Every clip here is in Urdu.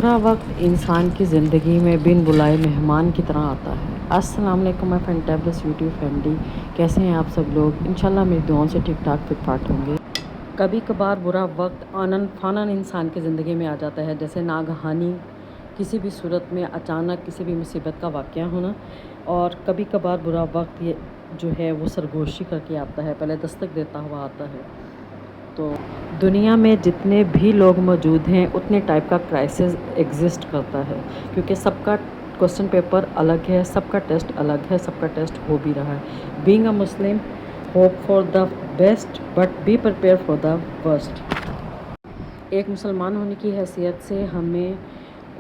برا وقت انسان کی زندگی میں بن بلائے مہمان کی طرح آتا ہے۔ السلام علیکم مائی فینٹیبلس یوٹیوب فیملی، کیسے ہیں آپ سب لوگ؟ انشاءاللہ میری دعاؤں سے ٹھیک ٹھاک فٹ فاٹ ہوں گے۔ کبھی کبھار برا وقت آنن فانن انسان کی زندگی میں آ جاتا ہے، جیسے ناگہانی کسی بھی صورت میں اچانک کسی بھی مصیبت کا واقعہ ہونا، اور کبھی کبھار برا وقت یہ جو ہے وہ سرگوشی کر کے آتا ہے، پہلے دستک دیتا ہوا آتا ہے۔ تو دنیا میں جتنے بھی لوگ موجود ہیں اتنے ٹائپ کا کرائسس ایگزسٹ کرتا ہے، کیونکہ سب کا کوسچن پیپر الگ ہے، سب کا ٹیسٹ الگ ہے، سب کا ٹیسٹ ہو بھی رہا ہے۔ Being a Muslim, hope for the best but be prepare for the worst. ایک مسلمان ہونے کی حیثیت سے ہمیں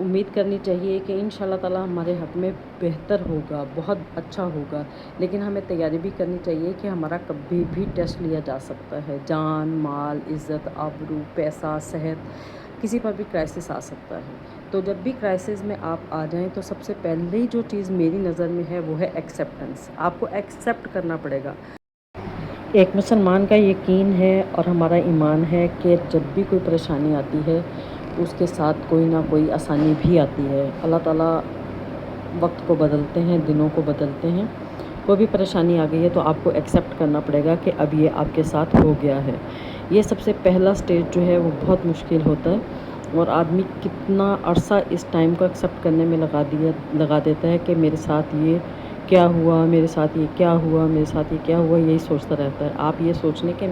امید کرنی چاہیے کہ انشاءاللہ تعالی ہمارے حق میں بہتر ہوگا، بہت اچھا ہوگا، لیکن ہمیں تیاری بھی کرنی چاہیے کہ ہمارا کبھی بھی ٹیسٹ لیا جا سکتا ہے۔ جان، مال، عزت، آبرو، پیسہ، صحت، کسی پر بھی کرائسس آ سکتا ہے۔ تو جب بھی کرائسس میں آپ آ جائیں تو سب سے پہلے جو چیز میری نظر میں ہے وہ ہے ایکسیپٹنس۔ آپ کو ایکسیپٹ کرنا پڑے گا۔ ایک مسلمان کا یقین ہے اور ہمارا ایمان ہے کہ جب بھی کوئی پریشانی آتی ہے اس کے ساتھ کوئی نہ کوئی آسانی بھی آتی ہے۔ اللہ تعالیٰ وقت کو بدلتے ہیں، دنوں کو بدلتے ہیں۔ کوئی بھی پریشانی آ گئی ہے تو آپ کو ایکسیپٹ کرنا پڑے گا کہ اب یہ آپ کے ساتھ ہو گیا ہے۔ یہ سب سے پہلا سٹیج جو ہے وہ بہت مشکل ہوتا ہے، اور آدمی کتنا عرصہ اس ٹائم کو ایکسیپٹ کرنے میں لگا دیتا ہے کہ میرے ساتھ یہ کیا ہوا، میرے ساتھ یہ کیا ہوا، میرے ساتھ یہ کیا ہوا، یہی سوچتا رہتا ہے۔ آپ یہ سوچ لیں کہ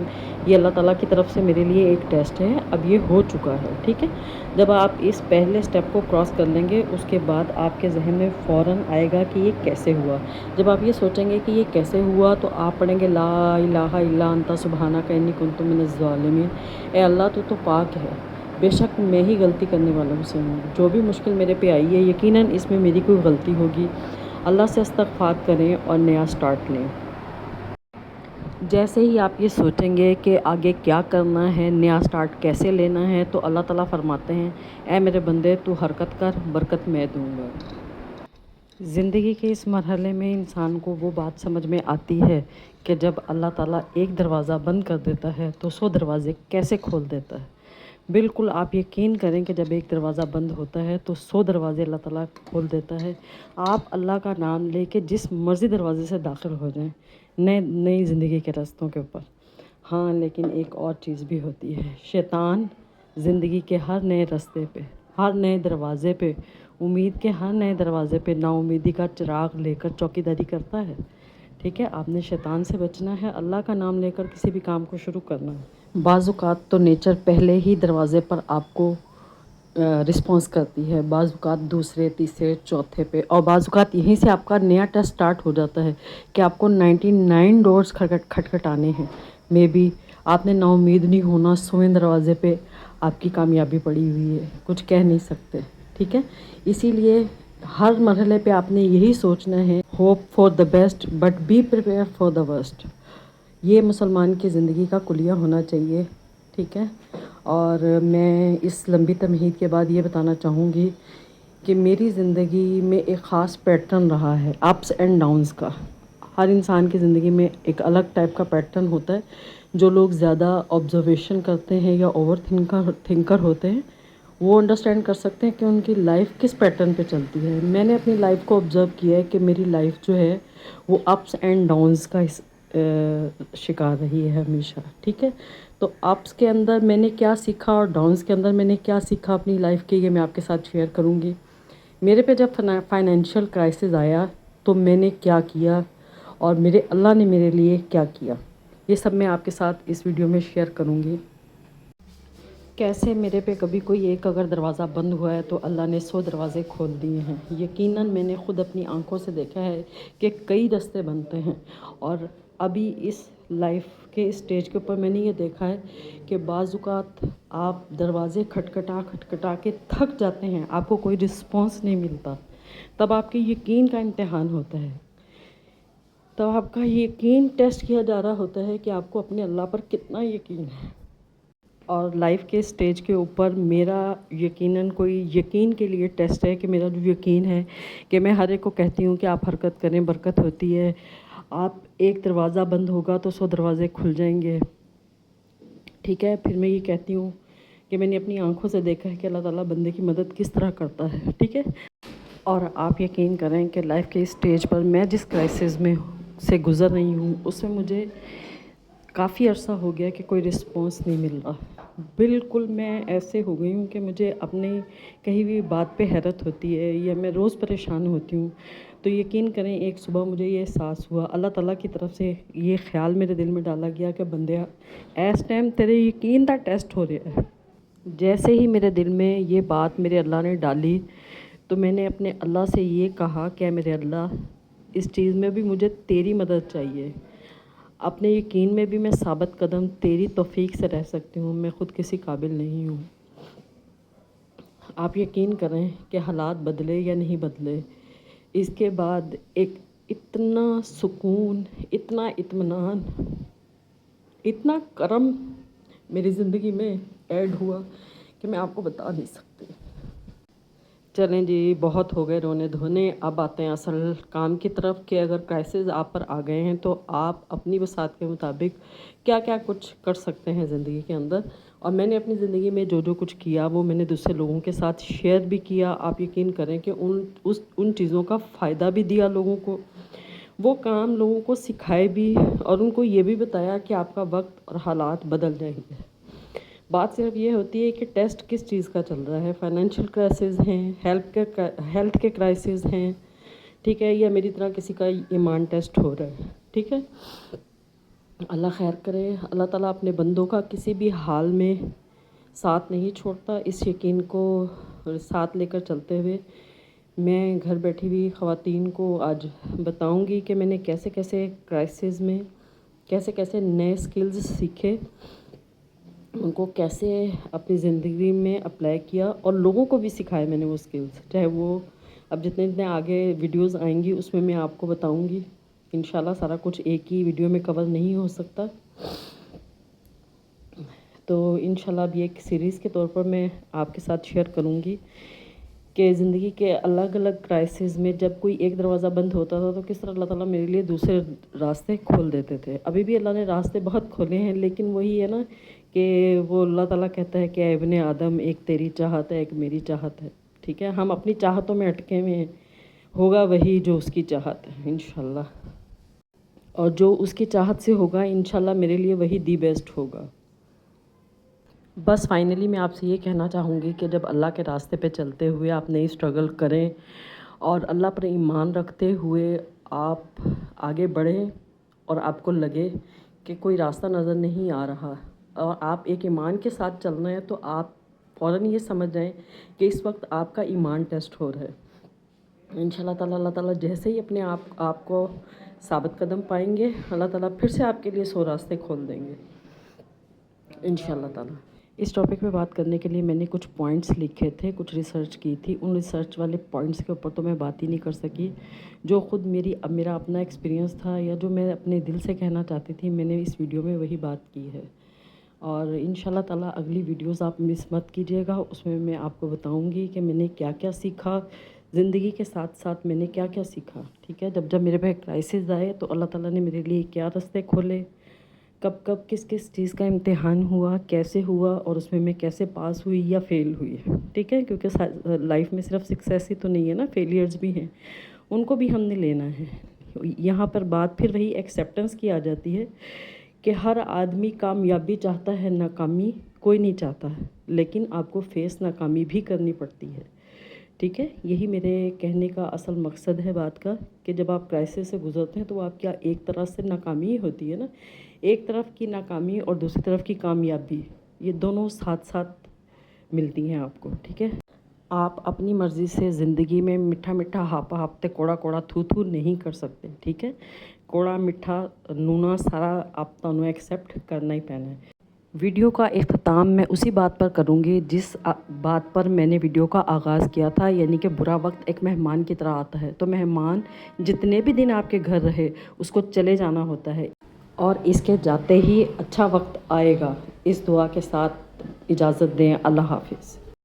یہ اللہ تعالیٰ کی طرف سے میرے لیے ایک ٹیسٹ ہے، اب یہ ہو چکا ہے، ٹھیک ہے۔ جب آپ اس پہلے سٹیپ کو کراس کر لیں گے اس کے بعد آپ کے ذہن میں فوراً آئے گا کہ یہ کیسے ہوا۔ جب آپ یہ سوچیں گے کہ یہ کیسے ہوا تو آپ پڑھیں گے لا الہ الا انت سبحانک انی کنت من الظالمین۔ اے اللہ تو پاک ہے، بے شک میں ہی غلطی کرنے والوں سے ہوں۔ جو بھی مشکل میرے پہ آئی ہے یقیناً اس میں میری کوئی غلطی ہوگی۔ اللہ سے استغفار کریں اور نیا سٹارٹ لیں۔ جیسے ہی آپ یہ سوچیں گے کہ آگے کیا کرنا ہے، نیا سٹارٹ کیسے لینا ہے، تو اللہ تعالیٰ فرماتے ہیں اے میرے بندے تو حرکت کر، برکت میں دوں گا۔ زندگی کے اس مرحلے میں انسان کو وہ بات سمجھ میں آتی ہے کہ جب اللہ تعالیٰ ایک دروازہ بند کر دیتا ہے تو 100 دروازے کیسے کھول دیتا ہے۔ بالکل آپ یقین کریں کہ جب ایک دروازہ بند ہوتا ہے تو 100 دروازے اللہ تعالیٰ کھول دیتا ہے۔ آپ اللہ کا نام لے کے جس مرضی دروازے سے داخل ہو جائیں نئی زندگی کے رستوں کے اوپر۔ ہاں لیکن ایک اور چیز بھی ہوتی ہے، شیطان زندگی کے ہر نئے رستے پہ، ہر نئے دروازے پہ، امید کے ہر نئے دروازے پہ نا امیدی کا چراغ لے کر چوکی داری کرتا ہے، ٹھیک ہے۔ آپ نے شیطان سے بچنا ہے، اللہ کا نام لے کر کسی بھی کام کو شروع کرنا ہے۔ بعض اوقات تو نیچر پہلے ہی دروازے پر آپ کو رسپانس کرتی ہے، بعض اوقات دوسرے، تیسرے، چوتھے پہ، اور بعض اوقات یہیں سے آپ کا نیا ٹیسٹ سٹارٹ ہو جاتا ہے کہ آپ کو 99 ڈورز کھٹکھٹانے ہیں۔ مے بی آپ نے نا امید نہیں ہونا، 100ویں دروازے پہ آپ کی کامیابی پڑی ہوئی ہے، کچھ کہہ نہیں سکتے، ٹھیک ہے۔ اسی لیے ہر مرحلے پہ آپ نے یہی سوچنا ہے، hope for the best but be prepare for the worst. یہ مسلمان کی زندگی کا کلیہ ہونا چاہیے، ٹھیک ہے۔ اور میں اس لمبی تمہید کے بعد یہ بتانا چاہوں گی کہ میری زندگی میں ایک خاص پیٹرن رہا ہے اپس اینڈ ڈاؤنز کا۔ ہر انسان کی زندگی میں ایک الگ ٹائپ کا پیٹرن ہوتا ہے۔ جو لوگ زیادہ آبزرویشن کرتے ہیں یا اوور تھنکر ہوتے ہیں وہ انڈرسٹینڈ کر سکتے ہیں کہ ان کی لائف کس پیٹرن پہ چلتی ہے۔ میں نے اپنی لائف کو آبزرو کیا ہے کہ میری لائف جو ہے وہ اپس اینڈ ڈاؤنز کا شکار رہی ہے ہمیشہ، ٹھیک ہے۔ تو اپس کے اندر میں نے کیا سیکھا اور ڈاؤنز کے اندر میں نے کیا سیکھا اپنی لائف کے، یہ میں آپ کے ساتھ شیئر کروں گی۔ میرے پہ جب فائنینشیل کرائسس آیا تو میں نے کیا کیا اور میرے اللہ نے میرے لیے کیا کیا، یہ سب میں آپ کے ساتھ اس ویڈیو میں شیئر کروں گی۔ کیسے میرے پہ کبھی کوئی ایک اگر دروازہ بند ہوا ہے تو اللہ نے 100 دروازے کھول دیے ہیں۔ یقیناً میں نے خود اپنی آنکھوں سے دیکھا ہے کہ کئی رستے بنتے ہیں، اور ابھی اس لائف کے اسٹیج کے اوپر میں نے یہ دیکھا ہے کہ بعض اوقات آپ دروازے کھٹکھٹا کے تھک جاتے ہیں، آپ کو کوئی رسپانس نہیں ملتا، تب آپ کے یقین کا امتحان ہوتا ہے، تب آپ کا یقین ٹیسٹ کیا جا رہا ہوتا ہے کہ آپ کو اپنے اللہ پر کتنا یقین ہے۔ اور لائف کے سٹیج کے اوپر میرا یقیناً کوئی یقین کے لیے ٹیسٹ ہے کہ میرا جو یقین ہے کہ میں ہر ایک کو کہتی ہوں کہ آپ حرکت کریں، برکت ہوتی ہے۔ آپ ایک دروازہ بند ہوگا تو 100 دروازے کھل جائیں گے، ٹھیک ہے۔ پھر میں یہ کہتی ہوں کہ میں نے اپنی آنکھوں سے دیکھا ہے کہ اللہ تعالیٰ بندے کی مدد کس طرح کرتا ہے، ٹھیک ہے. اور آپ یقین کریں کہ لائف کے اسٹیج پر میں جس کرائسس میں سے گزر رہی ہوں اس میں مجھے کافی عرصہ ہو گیا کہ کوئی رسپانس نہیں مل رہا. بالکل میں ایسے ہو گئی ہوں کہ مجھے اپنی کہیں بھی بات پہ حیرت ہوتی ہے یا میں روز پریشان ہوتی ہوں. تو یقین کریں ایک صبح مجھے یہ احساس ہوا، اللہ تعالیٰ کی طرف سے یہ خیال میرے دل میں ڈالا گیا کہ بندیا اس ٹائم تیرے یقین کا ٹیسٹ ہو رہا ہے. جیسے ہی میرے دل میں یہ بات میرے اللہ نے ڈالی تو میں نے اپنے اللہ سے یہ کہا کہ میرے اللہ اس چیز میں بھی مجھے تیری مدد چاہیے. اپنے یقین میں بھی میں ثابت قدم تیری توفیق سے رہ سکتی ہوں، میں خود کسی قابل نہیں ہوں. آپ یقین کریں کہ حالات بدلے یا نہیں بدلے، اس کے بعد ایک اتنا سکون، اتنا اطمینان، اتنا کرم میری زندگی میں ایڈ ہوا کہ میں آپ کو بتا نہیں سکتی. چلیں جی، بہت ہو گئے رونے دھونے، اب آتے ہیں اصل کام کی طرف کہ اگر کرائسس آپ پر آ گئے ہیں تو آپ اپنی وسعت کے مطابق کیا کیا کچھ کر سکتے ہیں زندگی کے اندر. اور میں نے اپنی زندگی میں جو کچھ کیا وہ میں نے دوسرے لوگوں کے ساتھ شیئر بھی کیا. آپ یقین کریں کہ ان چیزوں کا فائدہ بھی دیا لوگوں کو، وہ کام لوگوں کو سکھائے بھی، اور ان کو یہ بھی بتایا کہ آپ کا وقت اور حالات بدل جائیں گے. بات صرف یہ ہوتی ہے کہ ٹیسٹ کس چیز کا چل رہا ہے، فائنینشیل کرائسس ہیں، ہیلتھ کے کرائسس ہیں، ٹھیک ہے، یا میری طرح کسی کا ایمان ٹیسٹ ہو رہا ہے، ٹھیک ہے. اللہ خیر کرے. اللہ تعالیٰ اپنے بندوں کا کسی بھی حال میں ساتھ نہیں چھوڑتا. اس یقین کو ساتھ لے کر چلتے ہوئے میں گھر بیٹھی ہوئی خواتین کو آج بتاؤں گی کہ میں نے کیسے کیسے کرائسس میں کیسے کیسے نئے سکلز سیکھے، ان کو کیسے اپنی زندگی میں اپلائی کیا، اور لوگوں کو بھی سکھائے میں نے وہ سکلز. چاہے وہ اب جتنے آگے ویڈیوز آئیں گی اس میں آپ کو بتاؤں گی. انشاءاللہ سارا کچھ ایک ہی ویڈیو میں کور نہیں ہو سکتا، تو انشاءاللہ اب یہ ایک سیریز کے طور پر میں آپ کے ساتھ شیئر کروں گی کہ زندگی کے الگ الگ کرائسس میں جب کوئی ایک دروازہ بند ہوتا تھا تو کس طرح اللہ تعالیٰ میرے لیے دوسرے راستے کھول دیتے تھے. ابھی بھی اللہ نے راستے بہت کھولے ہیں، لیکن وہی ہے نا کہ وہ اللہ تعالیٰ کہتا ہے کہ اے ابن آدم، ایک تیری چاہت ہے، ایک میری چاہت ہے، ٹھیک ہے. ہم اپنی چاہتوں میں اٹکے ہوئے ہیں، ہوگا وہی جو اس کی چاہت ہے انشاءاللہ، اور جو اس کی چاہت سے ہوگا انشاءاللہ میرے لیے وہی دی بیسٹ ہوگا. بس فائنلی میں آپ سے یہ کہنا چاہوں گی کہ جب اللہ کے راستے پہ چلتے ہوئے آپ نئی اسٹرگل کریں اور اللہ پر ایمان رکھتے ہوئے آپ آگے بڑھیں اور آپ کو لگے کہ کوئی راستہ نظر نہیں آ رہا اور آپ ایک ایمان کے ساتھ چل رہے ہیں، تو آپ فوراً یہ سمجھ جائیں کہ اس وقت آپ کا ایمان ٹیسٹ ہو رہا ہے. انشاءاللہ تعالیٰ اللہ تعالیٰ جیسے ہی اپنے آپ کو ثابت قدم پائیں گے، اللہ تعالیٰ پھر سے آپ کے لیے 100 راستے کھول دیں گے انشاءاللہ تعالیٰ. اس ٹاپک پہ بات کرنے کے لیے میں نے کچھ پوائنٹس لکھے تھے، کچھ ریسرچ کی تھی. ان ریسرچ والے پوائنٹس کے اوپر تو میں بات ہی نہیں کر سکی. جو خود میرا اپنا ایکسپیرینس تھا یا جو میں اپنے دل سے کہنا چاہتی تھی، میں نے اس ویڈیو میں وہی بات کی ہے. اور انشاءاللہ تعالیٰ اگلی ویڈیوز آپ مس مت کیجیے گا. اس میں میں آپ کو بتاؤں گی کہ میں نے کیا کیا سیکھا زندگی کے ساتھ ساتھ، میں نے کیا کیا سیکھا، ٹھیک ہے. جب میرے پہ کرائسس آئے تو اللہ تعالیٰ نے میرے لیے کیا راستے کھولے، کب کس چیز کا امتحان ہوا، کیسے ہوا، اور اس میں کیسے پاس ہوئی یا فیل ہوئی، ٹھیک ہے. کیونکہ لائف میں صرف سکسیس ہی تو نہیں ہے نا، فیلیئرز بھی ہیں، ان کو بھی ہم نے لینا ہے. یہاں پر بات پھر وہی ایکسیپٹنس کی آ جاتی ہے کہ ہر آدمی کامیابی چاہتا ہے، ناکامی کوئی نہیں چاہتا، لیکن آپ کو فیس ناکامی بھی کرنی پڑتی ہے، ٹھیک ہے. یہی میرے کہنے کا اصل مقصد ہے بات کا، کہ جب آپ کرائسس سے گزرتے ہیں تو آپ کیا ایک طرح سے ناکامی ہی ہوتی ہے نا، ایک طرف کی ناکامی اور دوسری طرف کی کامیابی، یہ دونوں ساتھ ساتھ ملتی ہیں آپ کو، ٹھیک ہے. آپ اپنی مرضی سے زندگی میں میٹھا میٹھا ہاپا ہاپتے کوڑا کوڑا تھو تھو نہیں کر سکتے، ٹھیک ہے. کوڑا میٹھا نونا سارا آپ تانوں ایکسیپٹ کرنا ہی پینا ہے. ویڈیو کا اختتام میں اسی بات پر کروں گی جس بات پر میں نے ویڈیو کا آغاز کیا تھا، یعنی کہ برا وقت ایک مہمان کی طرح آتا ہے. تو مہمان جتنے بھی دن آپ کے گھر رہے اس کو چلے جانا ہوتا ہے، اور اس کے جاتے ہی اچھا وقت آئے گا. اس دعا کے ساتھ اجازت دیں. اللہ حافظ.